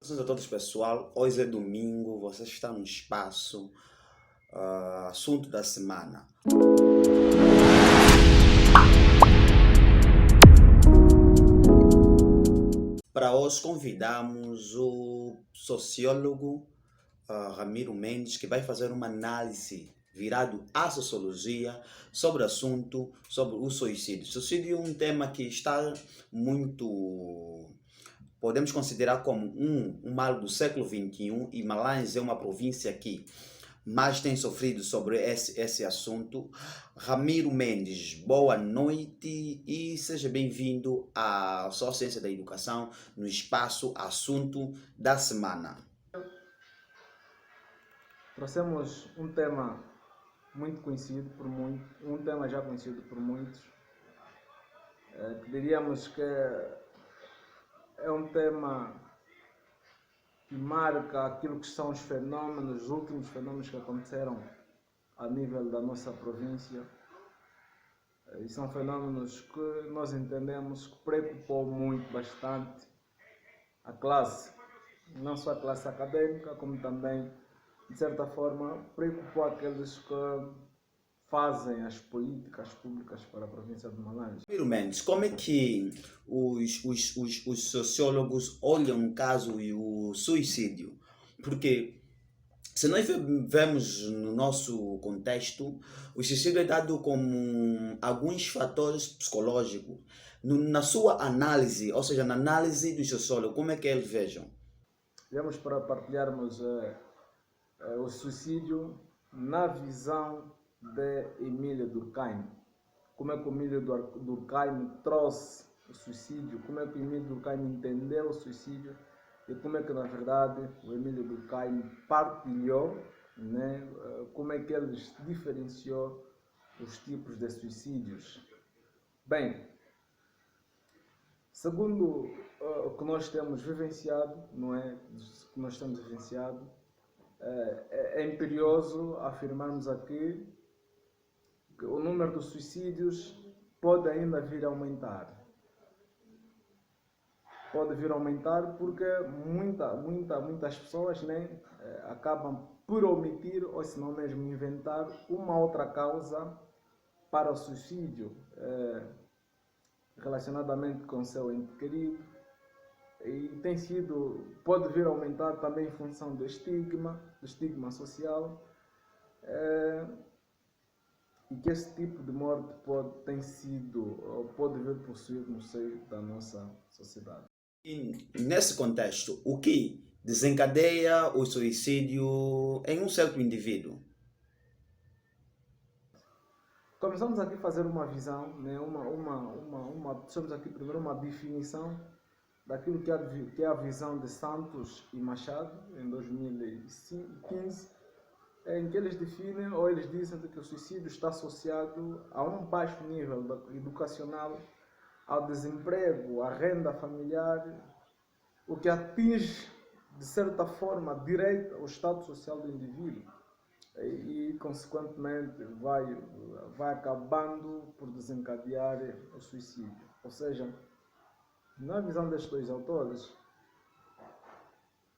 Saudações a todos, pessoal. Hoje é domingo, você está no espaço. Assunto da semana. Para hoje convidamos o sociólogo Ramiro Mendes, que vai fazer uma análise virado à sociologia sobre o assunto, sobre o suicídio. Suicídio é um tema que está muito, podemos considerar como um mal do século XXI, e Malanje é uma província que mais tem sofrido sobre esse assunto. Ramiro Mendes, boa noite e seja bem-vindo à Só Ciência da Educação no espaço Assunto da Semana. Trouxemos um tema muito conhecido por muitos, um tema já conhecido por muitos, que diríamos que é um tema que marca aquilo que são os fenómenos, os últimos fenómenos que aconteceram a nível da nossa província. E são fenómenos que nós entendemos que preocupou muito, bastante a classe, não só a classe acadêmica, como também, de certa forma, preocupou aqueles que fazem as políticas públicas para a província de Malanje. Ramiro Mendes, como é que os sociólogos olham o caso e o suicídio? Porque se nós vemos no nosso contexto, o suicídio é dado como alguns fatores psicológicos. Na sua análise, ou seja, na análise do sociólogo, como é que eles vejam? Viemos para partilharmos o suicídio na visão de Emílio Durkheim. Como é que o Emílio Durkheim trouxe o suicídio, como é que o Emílio Durkheim entendeu o suicídio e como é que, na verdade, o Emílio Durkheim partilhou, né, como é que ele diferenciou os tipos de suicídios. Bem, segundo o que nós temos vivenciado, não é? Que nós temos vivenciado, é imperioso afirmarmos aqui que o número de suicídios pode ainda vir a aumentar. Pode vir a aumentar porque muitas pessoas, né, acabam por omitir ou se não mesmo inventar uma outra causa para o suicídio, relacionadamente com o seu ente querido, e pode vir a aumentar também em função do estigma social, e que esse tipo de morte pode vir possuir no seio da nossa sociedade. E nesse contexto, o que desencadeia o suicídio em um certo indivíduo? Começamos aqui a fazer uma visão, né? Temos aqui primeiro uma definição daquilo que é a visão de Santos e Machado, em 2015, em que eles definem, ou eles dizem que o suicídio está associado a um baixo nível educacional, ao desemprego, à renda familiar, o que atinge, de certa forma, direito ao estado social do indivíduo e consequentemente, vai acabando por desencadear o suicídio. Ou seja, na visão destes dois autores,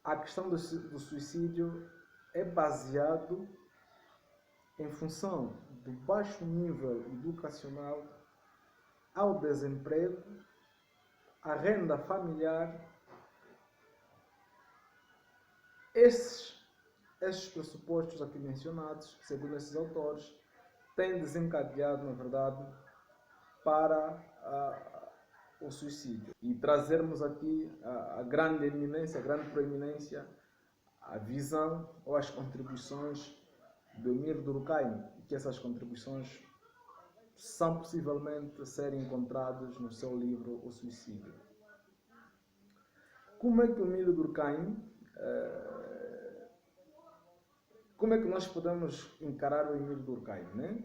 a questão do suicídio é baseado em função do baixo nível educacional, ao desemprego, à renda familiar. Esses pressupostos aqui mencionados, segundo esses autores, têm desencadeado, na verdade, para o suicídio. E trazermos aqui a grande eminência, a grande proeminência, a visão ou as contribuições do Emílio Durkheim, e que essas contribuições são possivelmente serem encontradas no seu livro O Suicídio. Como é que o Emílio Durkheim, como é que nós podemos encarar o Emílio Durkheim, né?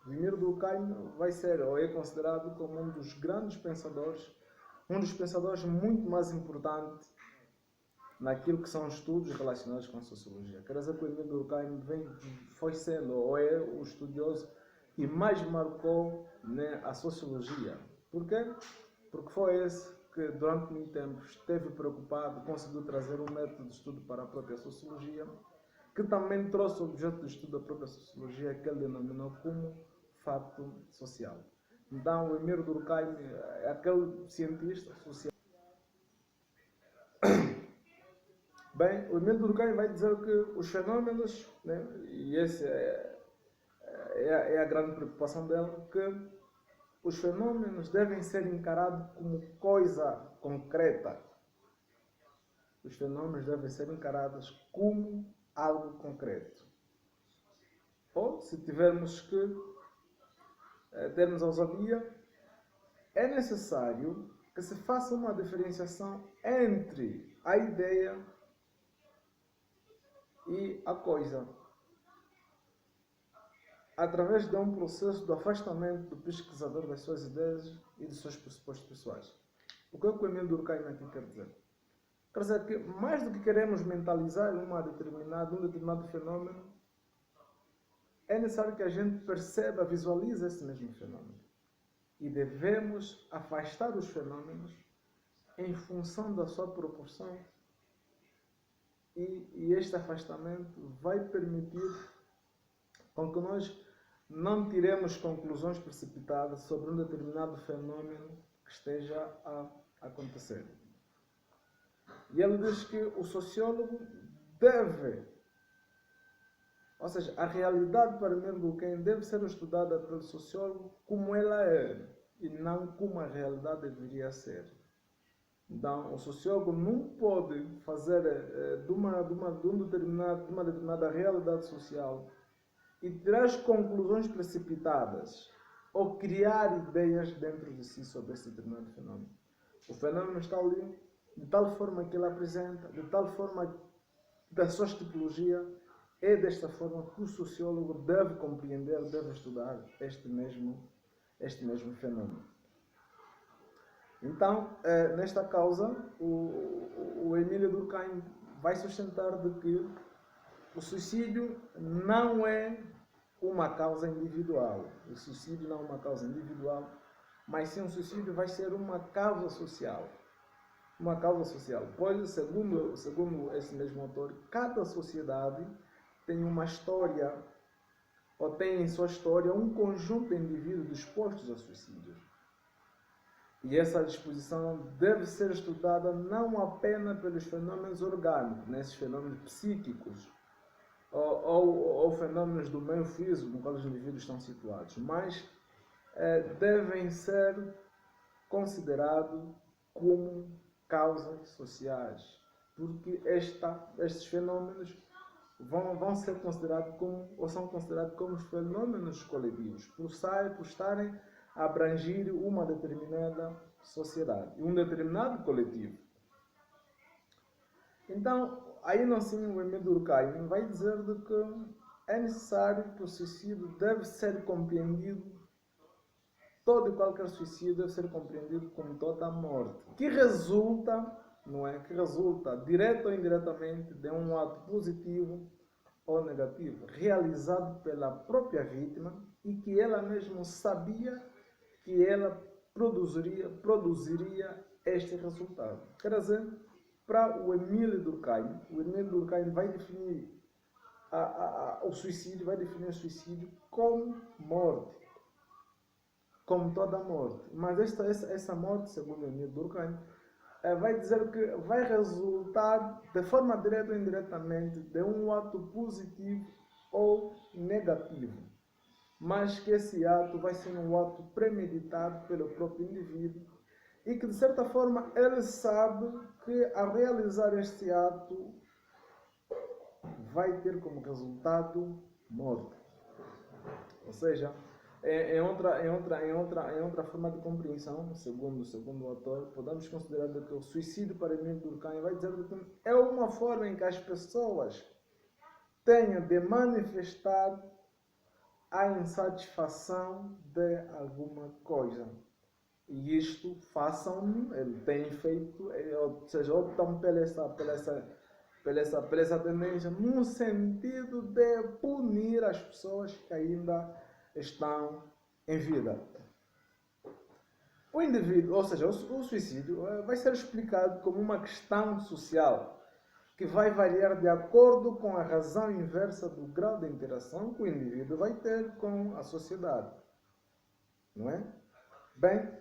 O Emílio Durkheim vai ser, ou é considerado como um dos grandes pensadores, um dos pensadores muito mais importantes naquilo que são estudos relacionados com a sociologia. Quer dizer que o Emílio Durkheim foi sendo, ou é o estudioso que mais marcou, né, a sociologia. Por quê? Porque foi esse que durante muito tempo esteve preocupado, conseguiu trazer um método de estudo para a própria sociologia, que também trouxe o objeto de estudo da própria sociologia, que ele denominou como fato social. Então, o Emile Durkheim é aquele cientista social. Bem, o Emile Durkheim vai dizer que os fenômenos, né, e essa é a grande preocupação dele, que os fenômenos devem ser encarados como coisa concreta. Os fenômenos devem ser encarados como algo concreto. Ou, se tivermos que termos ousadia, é necessário que se faça uma diferenciação entre a ideia e a coisa, através de um processo de afastamento do pesquisador das suas ideias e dos seus pressupostos pessoais. O que é que o Emile Durkheim aqui quer dizer? Quer dizer que, mais do que queremos mentalizar um determinado fenômeno, é necessário que a gente perceba, visualize esse mesmo fenômeno. E devemos afastar os fenômenos em função da sua proporção. E este afastamento vai permitir com que nós não tiremos conclusões precipitadas sobre um determinado fenômeno que esteja a acontecer. E ele diz que o sociólogo deve, ou seja, a realidade para Emile Durkheim deve ser estudada pelo sociólogo como ela é e não como a realidade deveria ser. Então, o sociólogo não pode fazer de uma determinada realidade social e tirar conclusões precipitadas ou criar ideias dentro de si sobre esse determinado fenômeno. O fenômeno está ali de tal forma que ele apresenta, de tal forma da sua tipologia, é desta forma que o sociólogo deve compreender, deve estudar este mesmo fenômeno. Então, nesta causa, o Emile Durkheim vai sustentar de que o suicídio não é uma causa individual. O suicídio não é uma causa individual, mas sim o suicídio vai ser uma causa social. Uma causa social. Pois, segundo esse mesmo autor, cada sociedade tem uma história, ou tem em sua história um conjunto de indivíduos dispostos a suicídio. E essa disposição deve ser estudada não apenas pelos fenômenos orgânicos, nesses fenômenos psíquicos, ou fenômenos do meio físico no qual os indivíduos estão situados, mas devem ser considerados como causas sociais, porque estes fenômenos vão ser considerados como, ou são considerados como fenômenos coletivos, por estarem a abranger uma determinada sociedade, um determinado coletivo. Então, aí no ensino o Emile Durkheim vai dizer de que é necessário que o suicídio deve ser compreendido, todo e qualquer suicídio deve ser compreendido como toda a morte, que resulta, direto ou indiretamente, de um ato positivo ou negativo, realizado pela própria vítima e que ela mesma sabia que ela produziria este resultado. Quer dizer, para o Emile Durkheim vai definir o suicídio, como morte, como toda morte. Mas essa morte, segundo Emile Durkheim, vai dizer que vai resultar, de forma direta ou indiretamente, de um ato positivo ou negativo. Mas que esse ato vai ser um ato premeditado pelo próprio indivíduo e que, de certa forma, ele sabe que, ao realizar este ato, vai ter como resultado morte. Ou seja, em outra forma de compreensão, segundo o autor, podemos considerar que o suicídio para Emile Durkheim vai dizer que é uma forma em que as pessoas tenham de manifestar a insatisfação de alguma coisa. E isto ele tem feito, ou seja, optam pela essa tendência no sentido de punir as pessoas que ainda estão em vida. O indivíduo, ou seja, o suicídio vai ser explicado como uma questão social que vai variar de acordo com a razão inversa do grau de interação que o indivíduo vai ter com a sociedade. Não é? Bem,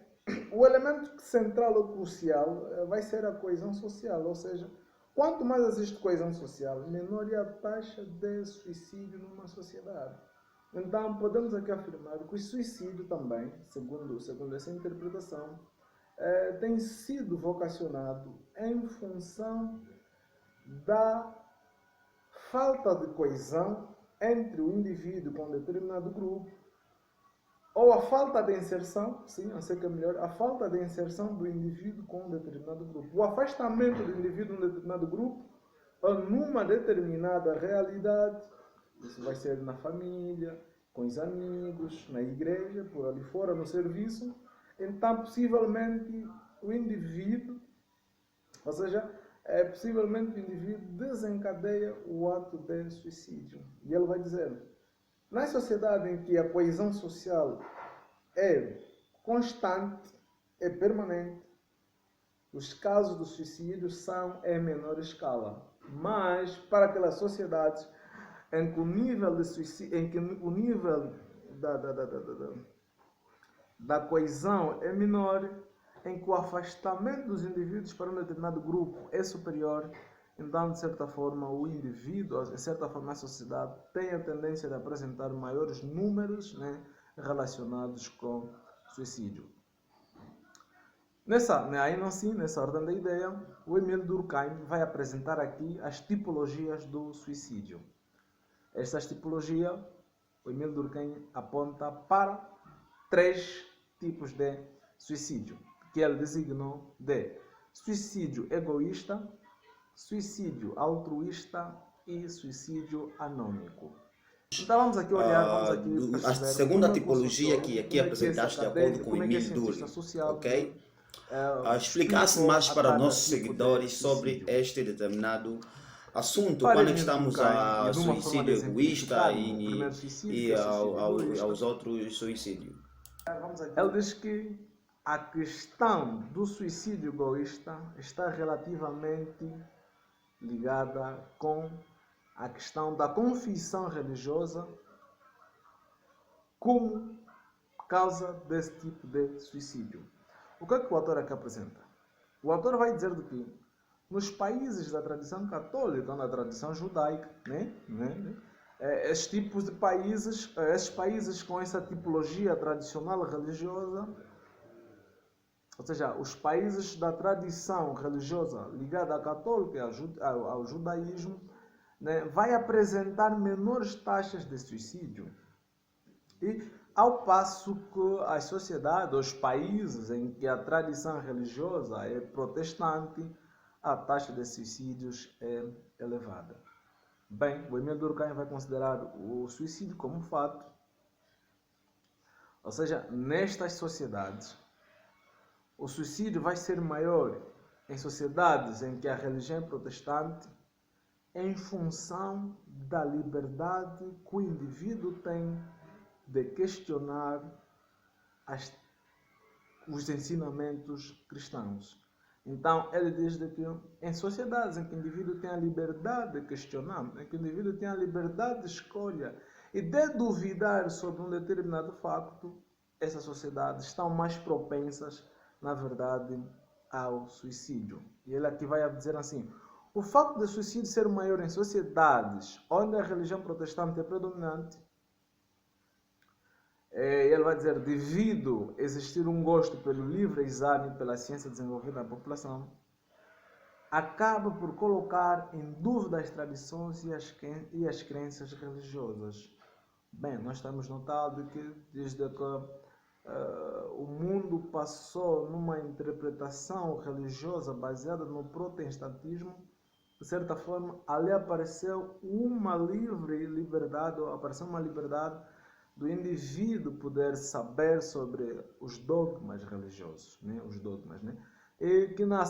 o elemento central ou crucial vai ser a coesão social, ou seja, quanto mais existe coesão social, menor é a taxa de suicídio numa sociedade. Então, podemos aqui afirmar que o suicídio também, segundo essa interpretação, tem sido vocacionado em função da falta de coesão entre o indivíduo com um determinado grupo, ou a falta de inserção, sim, eu sei que é melhor, a falta de inserção do indivíduo com um determinado grupo, o afastamento do indivíduo de um determinado grupo, ou numa determinada realidade. Isso vai ser na família, com os amigos, na igreja, por ali fora, no serviço. Então, possivelmente, o indivíduo, ou seja, possivelmente o indivíduo desencadeia o ato de suicídio. E ele vai dizer, na sociedade em que a coesão social é constante, é permanente, os casos do suicídio são em menor escala. Mas, para aquelas sociedades em que o nível de suicídio, em que o nível da coesão é menor, em que o afastamento dos indivíduos para um determinado grupo é superior, então, de certa forma, o indivíduo, de certa forma, a sociedade tem a tendência de apresentar maiores números, né, relacionados com suicídio. Nessa ordem da ideia, o Emile Durkheim vai apresentar aqui as tipologias do suicídio. Estas tipologias, o Emile Durkheim aponta para 3 tipos de suicídio, que ele designou de suicídio egoísta, suicídio altruísta e suicídio anômico. Então vamos aqui olhar, a segunda tipologia que aqui apresentaste de acordo com Emile Durkheim, ok? Explicasse mais para nossos seguidores sobre este determinado assunto, quando estamos a suicídio egoísta e aos outros suicídios. Ele diz que a questão do suicídio egoísta está relativamente ligada com a questão da confissão religiosa como causa desse tipo de suicídio. O que é que o autor aqui apresenta? O autor vai dizer que nos países da tradição católica, na tradição judaica, esses tipos de países, esses países com essa tipologia tradicional religiosa, ou seja, os países da tradição religiosa ligada à católica e ao judaísmo, vai apresentar menores taxas de suicídio. E ao passo que as sociedades, os países em que a tradição religiosa é protestante, a taxa de suicídios é elevada. Bem, o Emile Durkheim vai considerar o suicídio como um fato. Ou seja, nestas sociedades, o suicídio vai ser maior em sociedades em que a religião é protestante, em função da liberdade que o indivíduo tem de questionar os ensinamentos cristãos. Então, ele diz que em sociedades em que o indivíduo tem a liberdade de questionar, em que o indivíduo tem a liberdade de escolha e de duvidar sobre um determinado facto, essas sociedades estão mais propensas, na verdade, ao suicídio. E ele aqui vai dizer assim, o facto de suicídio ser maior em sociedades onde a religião protestante é predominante, ele vai dizer, devido a existir um gosto pelo livre exame, pela ciência desenvolvida na população, acaba por colocar em dúvida as tradições e as crenças religiosas. Bem, nós temos notado que desde que o mundo passou numa interpretação religiosa baseada no protestantismo, de certa forma, ali apareceu uma liberdade, apareceu uma liberdade do indivíduo poder saber sobre os dogmas religiosos, os dogmas, e que na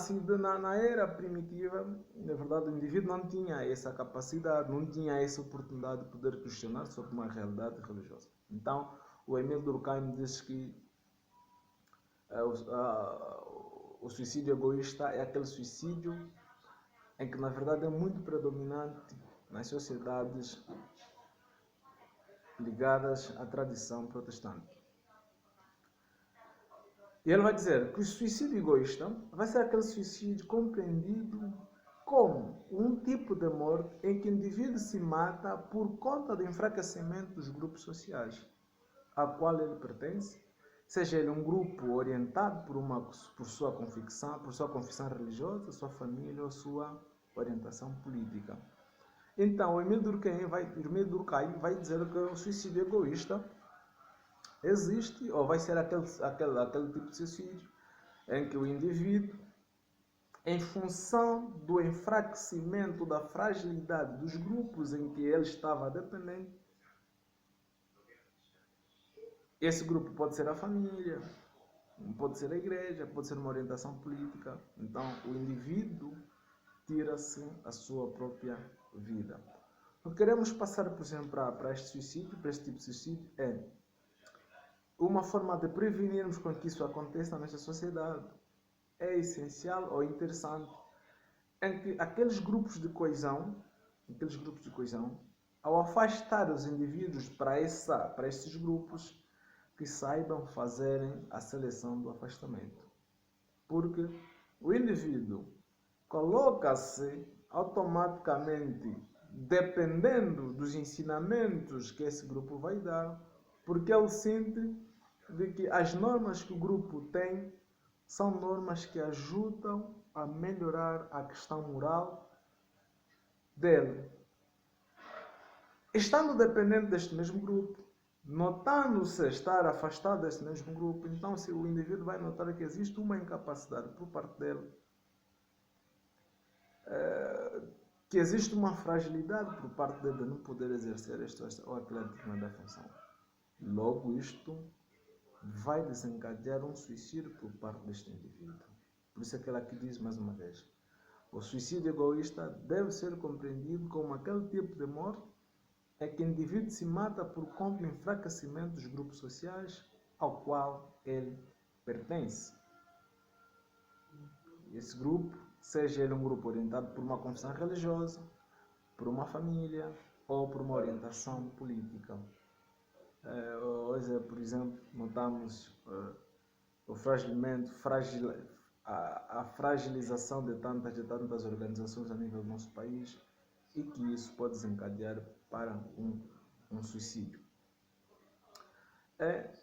era primitiva, na verdade, o indivíduo não tinha essa capacidade, não tinha essa oportunidade de poder questionar sobre uma realidade religiosa. Então, o Emile Durkheim diz que O suicídio egoísta é aquele suicídio em que, na verdade, é muito predominante nas sociedades ligadas à tradição protestante. E ele vai dizer que o suicídio egoísta vai ser aquele suicídio compreendido como um tipo de morte em que o indivíduo se mata por conta do enfraquecimento dos grupos sociais a qual ele pertence, seja ele um grupo orientado por sua confissão religiosa, sua família ou sua orientação política. Então, o Emile Durkheim vai dizer que o suicídio egoísta existe, ou vai ser aquele tipo de suicídio em que o indivíduo, em função do enfraquecimento, da fragilidade dos grupos em que ele estava dependente, esse grupo pode ser a família, pode ser a igreja, pode ser uma orientação política. Então, o indivíduo tira-se a sua própria vida. O que queremos passar, por exemplo, para este suicídio, para este tipo de suicídio, é uma forma de prevenirmos com que isso aconteça na nossa sociedade. É essencial ou interessante em que aqueles grupos de coesão, ao afastar os indivíduos para esses grupos, que saibam fazerem a seleção do afastamento. Porque o indivíduo coloca-se automaticamente dependendo dos ensinamentos que esse grupo vai dar, porque ele sente de que as normas que o grupo tem são normas que ajudam a melhorar a questão moral dele. Estando dependente deste mesmo grupo, notando-se estar afastado desse mesmo grupo, então se o indivíduo vai notar que existe uma incapacidade por parte dele, que existe uma fragilidade por parte dele de não poder exercer esta ou aquela determinada função. Logo, isto vai desencadear um suicídio por parte deste indivíduo. Por isso é que ele aqui diz mais uma vez: o suicídio egoísta deve ser compreendido como aquele tipo de morte é que o indivíduo se mata por conta do enfraquecimento dos grupos sociais ao qual ele pertence. Esse grupo, seja ele um grupo orientado por uma confissão religiosa, por uma família ou por uma orientação política. Hoje, por exemplo, notamos a fragilização de tantas organizações a nível do nosso país e que isso pode desencadear para um suicídio.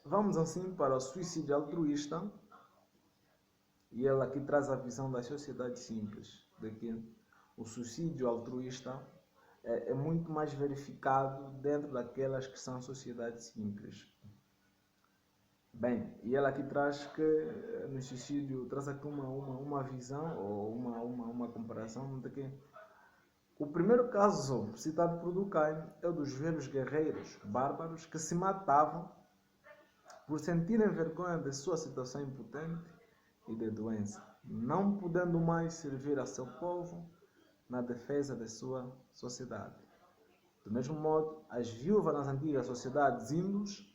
Vamos assim para o suicídio altruísta, e ele aqui traz a visão da sociedade simples, de que o suicídio altruísta é muito mais verificado dentro daquelas que são sociedades simples. Bem, e ele aqui traz que no suicídio, traz aqui uma visão ou uma comparação de que o primeiro caso citado por Durkheim é o dos velhos guerreiros bárbaros que se matavam por sentirem vergonha de sua situação impotente e de doença, não podendo mais servir a seu povo na defesa de sua sociedade. Do mesmo modo, as viúvas nas antigas sociedades hindus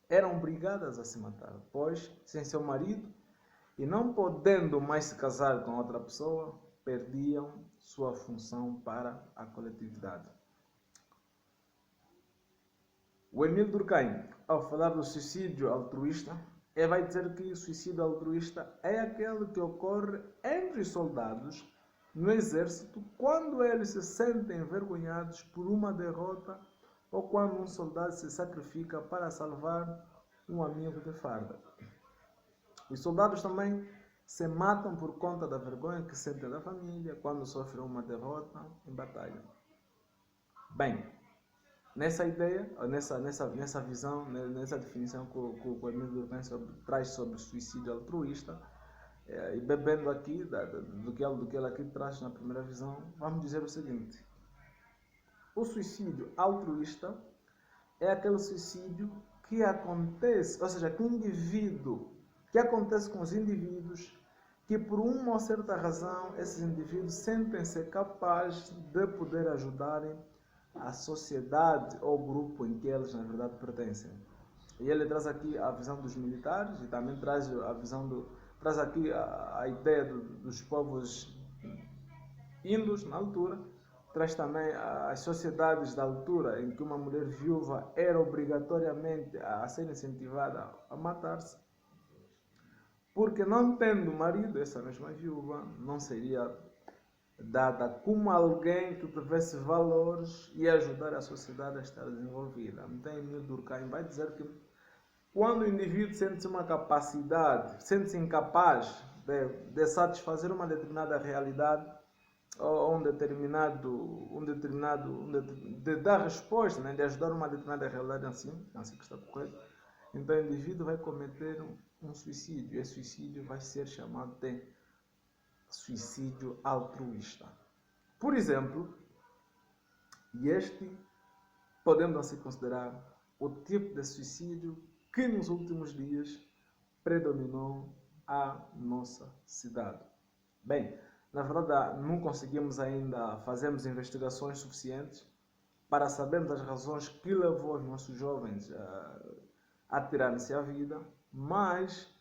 eram obrigadas a se matar, pois, sem seu marido e não podendo mais se casar com outra pessoa, perdiam sua função para a coletividade. O Emile Durkheim, ao falar do suicídio altruísta, ele vai dizer que o suicídio altruísta é aquele que ocorre entre os soldados no exército quando eles se sentem envergonhados por uma derrota ou quando um soldado se sacrifica para salvar um amigo de farda. Os soldados também se matam por conta da vergonha que sentem da família quando sofrem uma derrota em batalha. Bem, nessa ideia, nessa visão, nessa definição que o Emile Durkheim traz sobre o suicídio altruísta, e bebendo aqui do que ele aqui traz na primeira visão, vamos dizer o seguinte: o suicídio altruísta é aquele suicídio que acontece, ou seja, que acontece com os indivíduos que por uma ou certa razão esses indivíduos sentem-se capazes de poder ajudarem a sociedade ou grupo em que eles na verdade pertencem. E ele traz aqui a visão dos militares e também traz a visão traz aqui a ideia dos povos índios na altura, traz também as sociedades da altura em que uma mulher viúva era obrigatoriamente a ser incentivada a matar-se, porque não tendo marido, essa mesma viúva não seria dada como alguém que tivesse valores e ajudar a sociedade a estar desenvolvida. Então, Emile Durkheim vai dizer que quando o indivíduo sente uma capacidade, sente-se incapaz de satisfazer uma determinada realidade, ou de dar resposta, né, de ajudar uma determinada realidade assim que está correto, então o indivíduo vai cometer um suicídio. E esse suicídio vai ser chamado de suicídio altruísta. Por exemplo, e este podemos assim considerar o tipo de suicídio que nos últimos dias predominou a nossa cidade. Bem, na verdade, não conseguimos ainda fazermos investigações suficientes para sabermos as razões que levou os nossos jovens a tirarem-se a vida, mas,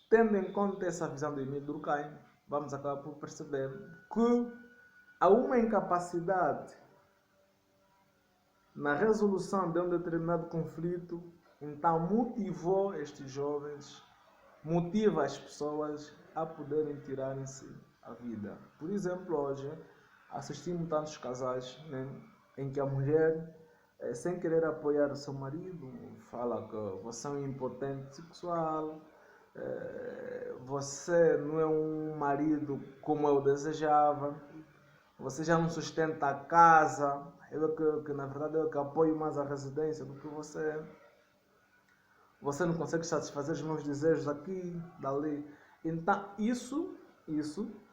tendo em conta essa visão do Emile Durkheim, vamos acabar por perceber que há uma incapacidade na resolução de um determinado conflito, então motivou estes jovens, motiva as pessoas a poderem tirarem-se a vida. Por exemplo, hoje assistimos tantos casais, né, em que a mulher, sem querer apoiar o seu marido, fala que você é um impotente sexual, você não é um marido como eu desejava, você já não sustenta a casa, que na verdade eu que apoio mais a residência do que você. Você não consegue satisfazer os meus desejos aqui, dali. Então, isso,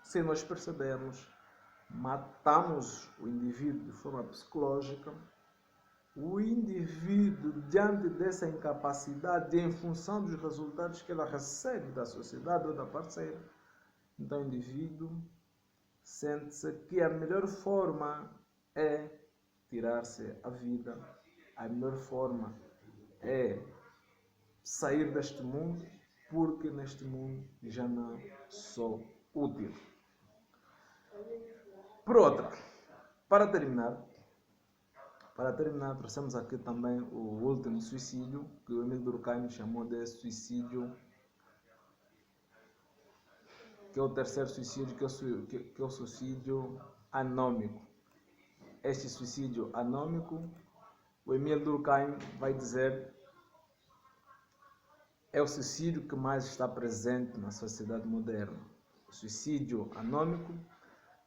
se nós percebermos, matamos o indivíduo de forma psicológica. O indivíduo, diante dessa incapacidade, em função dos resultados que ela recebe da sociedade ou da parceira, então o indivíduo sente-se que a melhor forma é tirar-se a vida, a melhor forma é sair deste mundo, porque neste mundo já não sou útil. Por outra, para terminar, trouxemos aqui também o último suicídio, que o Emile Durkheim chamou de suicídio, que é o terceiro suicídio, que é o suicídio anômico. Este suicídio anômico, o Emile Durkheim vai dizer, é o suicídio que mais está presente na sociedade moderna. O suicídio anômico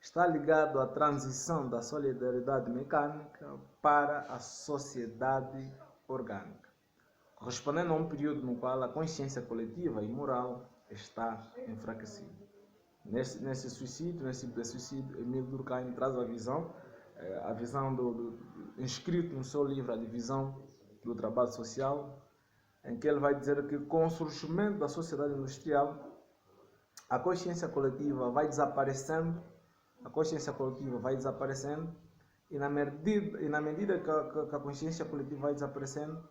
está ligado à transição da solidariedade mecânica para a sociedade orgânica, correspondendo a um período no qual a consciência coletiva e moral está enfraquecida. Nesse suicídio, Emile Durkheim traz a visão inscrito no seu livro A Divisão do Trabalho Social, em que ele vai dizer que com o surgimento da sociedade industrial, a consciência coletiva vai desaparecendo, e na medida que a consciência coletiva vai desaparecendo,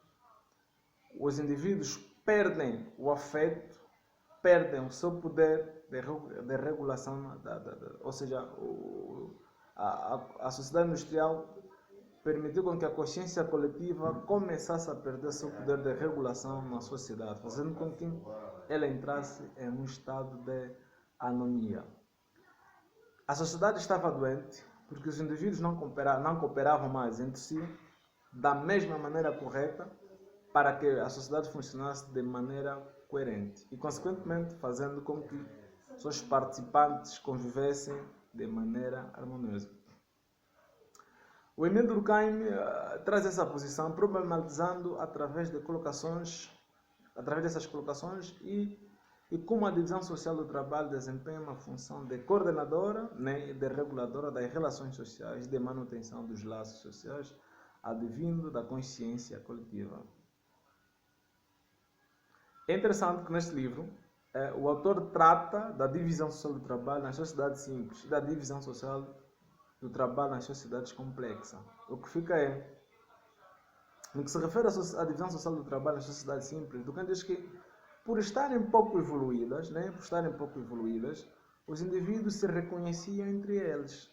os indivíduos perdem o afeto, perdem o seu poder de regulação, ou seja, a sociedade industrial permitiu com que a consciência coletiva começasse a perder seu poder de regulação na sociedade, fazendo com que ela entrasse em um estado de anomia. A sociedade estava doente porque os indivíduos não cooperavam mais entre si da mesma maneira correta para que a sociedade funcionasse de maneira coerente e, consequentemente, fazendo com que seus participantes convivessem de maneira harmoniosa. O Emile Durkheim traz essa posição problematizando através dessas colocações e como a divisão social do trabalho desempenha uma função de coordenadora, né, e de reguladora das relações sociais, de manutenção dos laços sociais, advindo da consciência coletiva. É interessante que neste livro o autor trata da divisão social do trabalho nas sociedades simples e da divisão social do trabalho nas sociedades complexas. O que fica é No que se refere à divisão social do trabalho nas sociedades simples, Durkheim diz que, por estarem pouco evoluídas, os indivíduos se reconheciam entre eles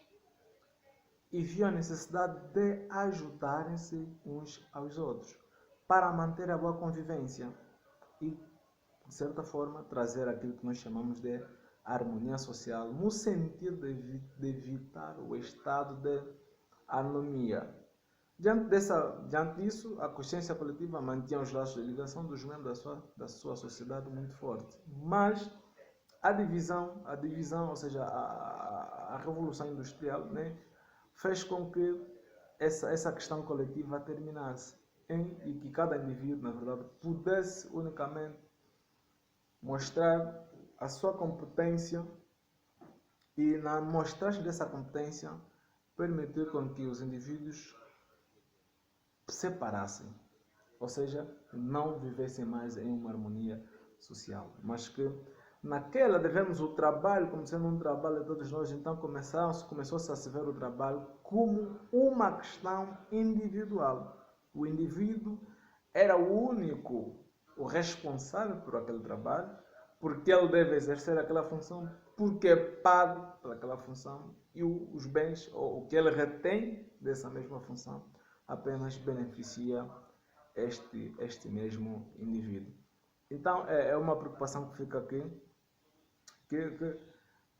e viam a necessidade de ajudarem-se uns aos outros para manter a boa convivência e, de certa forma, trazer aquilo que nós chamamos de harmonia social, no sentido de evitar o estado de anomia. Diante disso, a consciência coletiva mantinha os laços de ligação dos membros da sua sociedade muito forte. Mas a divisão, ou seja, a Revolução Industrial, né, fez com que essa questão coletiva terminasse e que cada indivíduo, na verdade, pudesse unicamente mostrar a sua competência e, na mostragem dessa competência, permitir com que os indivíduos separassem, ou seja, não vivessem mais em uma harmonia social, mas que naquela devemos o trabalho como sendo um trabalho de todos nós. Então começou-se a se ver o trabalho como uma questão individual. O indivíduo era o único, o responsável por aquele trabalho, porque ele deve exercer aquela função, porque é pago por aquela função, e os bens, ou o que ele retém dessa mesma função, apenas beneficia este mesmo indivíduo. Então é uma preocupação que fica aqui,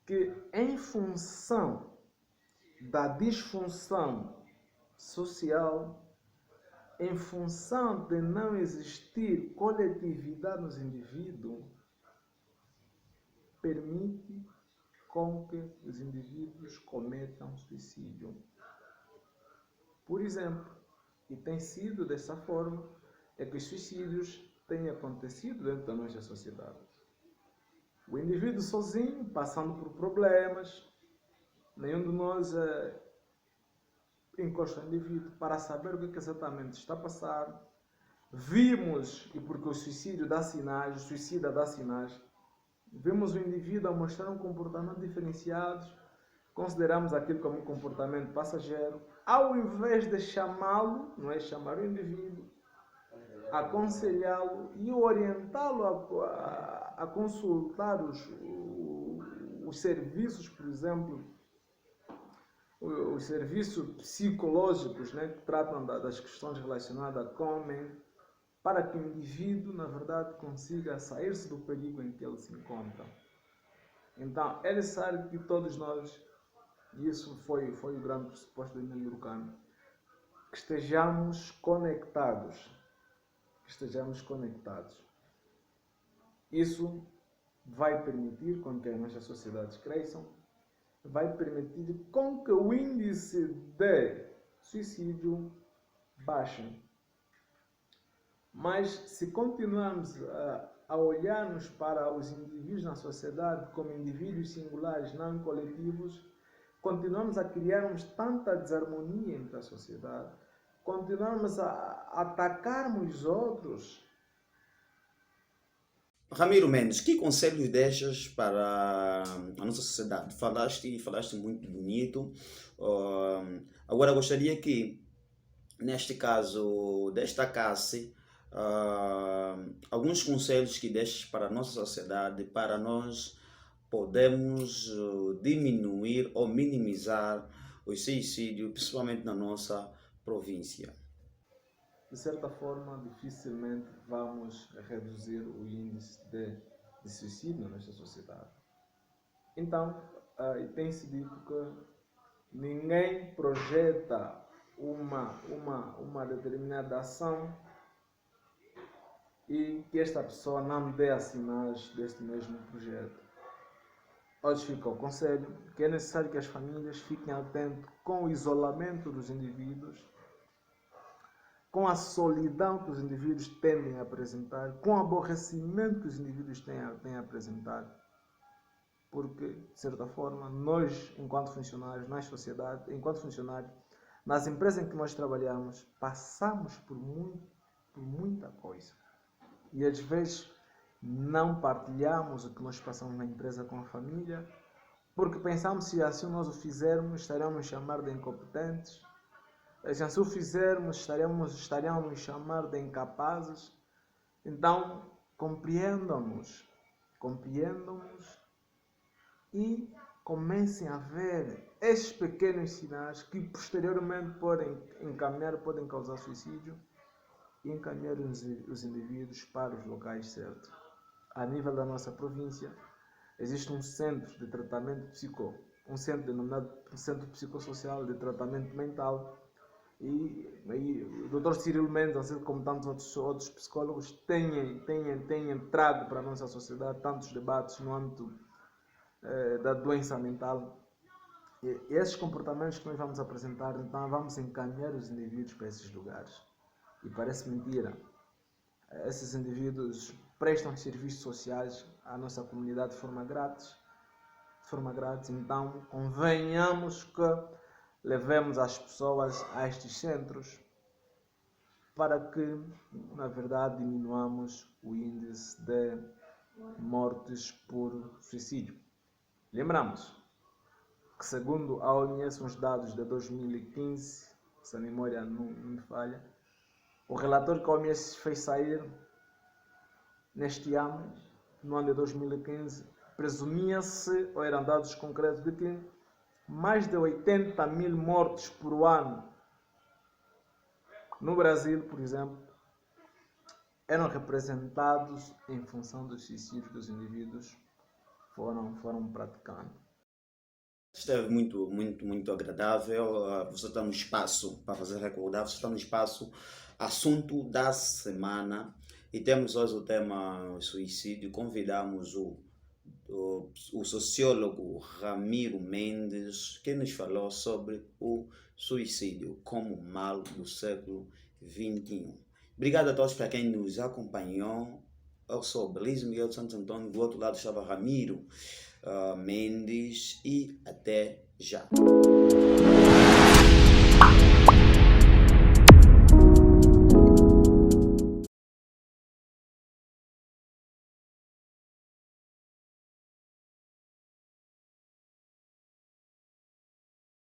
que em função da disfunção social, em função de não existir coletividade nos indivíduos, permite com que os indivíduos cometam suicídio. Por exemplo, e tem sido dessa forma, é que os suicídios têm acontecido dentro da nossa sociedade. O indivíduo sozinho, passando por problemas, nenhum de nós encosta o indivíduo para saber o que exatamente está a passar. Vimos, e porque o suicídio dá sinais, o suicida dá sinais, vemos o indivíduo a mostrar um comportamento diferenciado, consideramos aquilo como um comportamento passageiro, ao invés de chamá-lo, não é chamar o indivíduo, aconselhá-lo e orientá-lo a consultar os serviços, por exemplo, os serviços psicológicos, né, que tratam das questões relacionadas com a mente, para que o indivíduo, na verdade, consiga sair-se do perigo em que ele se encontra. Então, é necessário que todos nós, e isso foi o grande pressuposto do Emílio Durkheim, que estejamos conectados. Isso vai permitir com que as nossas sociedades cresçam, vai permitir com que o índice de suicídio baixe. Mas se continuarmos a olharmos para os indivíduos na sociedade como indivíduos singulares, não coletivos, continuamos a criarmos tanta desarmonia entre a sociedade, continuamos a atacarmos os outros. Ramiro Mendes, que conselhos deixas para a nossa sociedade? Falaste muito bonito. Agora gostaria que, neste caso, destacasse alguns conselhos que deixas para a nossa sociedade, para nós podermos diminuir ou minimizar o suicídio, principalmente na nossa província. De certa forma, dificilmente vamos reduzir o índice de suicídio na nossa sociedade. Então, tem-se dito que ninguém projeta uma determinada ação e que esta pessoa não dê sinais deste mesmo projeto. Hoje fica o conselho que é necessário que as famílias fiquem atentas com o isolamento dos indivíduos, com a solidão que os indivíduos tendem a apresentar, com o aborrecimento que os indivíduos têm a apresentar. Porque, de certa forma, nós, enquanto funcionários, nas sociedades, enquanto funcionários, nas empresas em que nós trabalhamos, passamos por muita coisa. E às vezes não partilhamos o que nós passamos na empresa com a família, porque pensamos que se assim nós o fizermos, estaremos a chamar de incompetentes, Se o fizermos, estariam a nos chamar de incapazes. Então, compreendam-nos e comecem a ver estes pequenos sinais que posteriormente podem causar suicídio e encaminhar os indivíduos para os locais certos. A nível da nossa província, existe um centro de tratamento um centro denominado Centro Psicossocial de Tratamento Mental, e o Dr. Cirilo Mendes, assim como tantos outros psicólogos, têm entrado para a nossa sociedade tantos debates no âmbito da doença mental. E esses comportamentos que nós vamos apresentar, então vamos encaminhar os indivíduos para esses lugares. E parece mentira, esses indivíduos prestam serviços sociais à nossa comunidade de forma grátis, então convenhamos que levemos as pessoas a estes centros para que, na verdade, diminuamos o índice de mortes por suicídio. Lembramos que, segundo a OMS, os dados de 2015, se a memória não me falha, o relatório que a OMS fez sair neste ano, no ano de 2015, presumia-se, ou eram dados concretos, de que mais de 80 mil mortes por ano no Brasil, por exemplo, eram representados em função dos suicídios dos indivíduos foram praticando. Esteve muito agradável. Você está no espaço para fazer recordar, você está no espaço assunto da semana e temos hoje o tema suicídio. Convidamos o sociólogo Ramiro Mendes, que nos falou sobre o suicídio como mal do século XXI. Obrigado a todos para quem nos acompanhou. Eu sou Belize Miguel de Santo Antônio, do outro lado estava Ramiro Mendes, e até já.